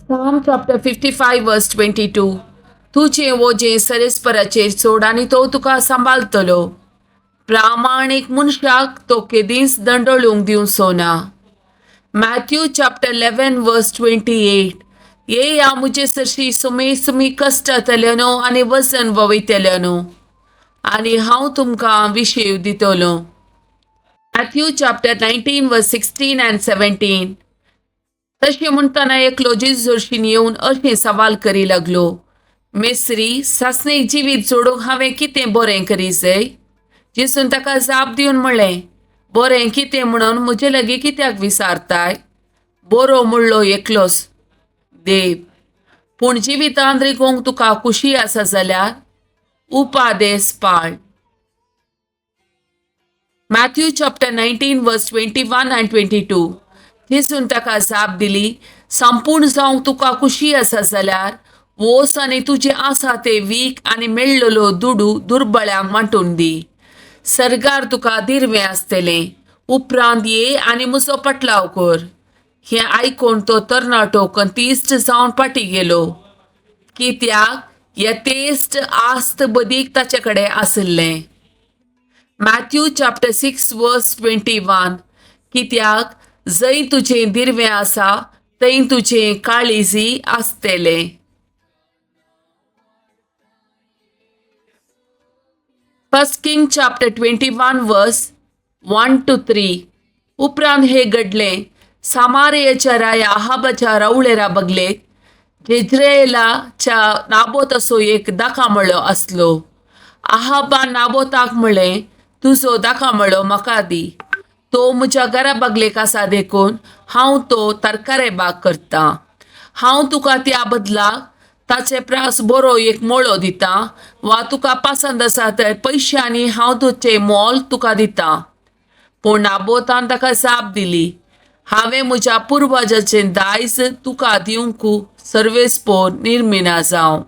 Psalm chapter 55 verse 22. तुझे वोजे सरेस्पराचेर सोड आनी तो तुका सांबाळतलो. प्रामाणीक मनशाक तो केदींच दंडळूंक दिवचो ना. Matthew chapter 11 verse 28. ये या मुझे सरशी सुमी सुमी कष्ट जातल्यानो आनी वजन वयतल्यानो आनी हांव तुमकां विशेव दितलो. Matthew chapter 19 verse 16 and 17. तशें म्हणटना एकलो जेजूरशीन येवन अशें सवाल करी लागलो, मेस्त्री, सासणेक जिवीत जोडूंक हांवें कितें बरें करी जाय? जेजून ताका जाप दिवन म्हणलें, बरें कितें म्हणून म्हजे लागीं कित्याक विचारताय? बरो म्हणलो एकलोच, देव. पूण जिवितांत रिकोंक तुका खुशी आसा जाल्यार उपादेस पाळ. Matthew chapter 19 verse 21 and 22. जेजून ताका जाप दिली, संपूर्ण जावंक तुका खुशी आसा जाल्यार वोस आनी तुजे आसा ते वीक आनी मेळ्ळलो दुडू दुर्बळ्यांक वांटून दी. सर्गार तुका दिर्वें आसतलें. उपरांत ये आनी म्हजो पटलाव कर. हें आयकून तो तरणाटो कंतिश्ट जावन फाटीं गेलो, कित्याक येतेस्त आस्त बदीक ताचे कडेन आसलें. Matthew chapter 6 verse 21. कित्याक जंय तुजें दिर्वें आसा थंय तुजें काळिजी आसतलें. First King chapter 21 verse 1 to 3. उपरांत हे घडलें, सामारियाच्या राया आहाबाच्या रावळेरा बगलेक जेज्रेलाच्या नाबोत असो एक दाखामळो आसलो. आहाबान नाबोताक म्हणलें, तुजो दाखामळो म्हाका दी. तो म्हज्या घरा बगलेक आसा देखून हांव तो तरकारे बाग करतां. हांव तुका त्या बदलाक ताचे प्रास बरो एक मोळो दितां, वा तुका पसंद आसा तर पयशांनी हांव तुजें मोल तुका दितां. पूण नाबोतान ताका जाप दिली, हांवें म्हज्या पुर्वजाचें दायज तुका दिवंक सर्वेस्पोर निर्मिना जावं.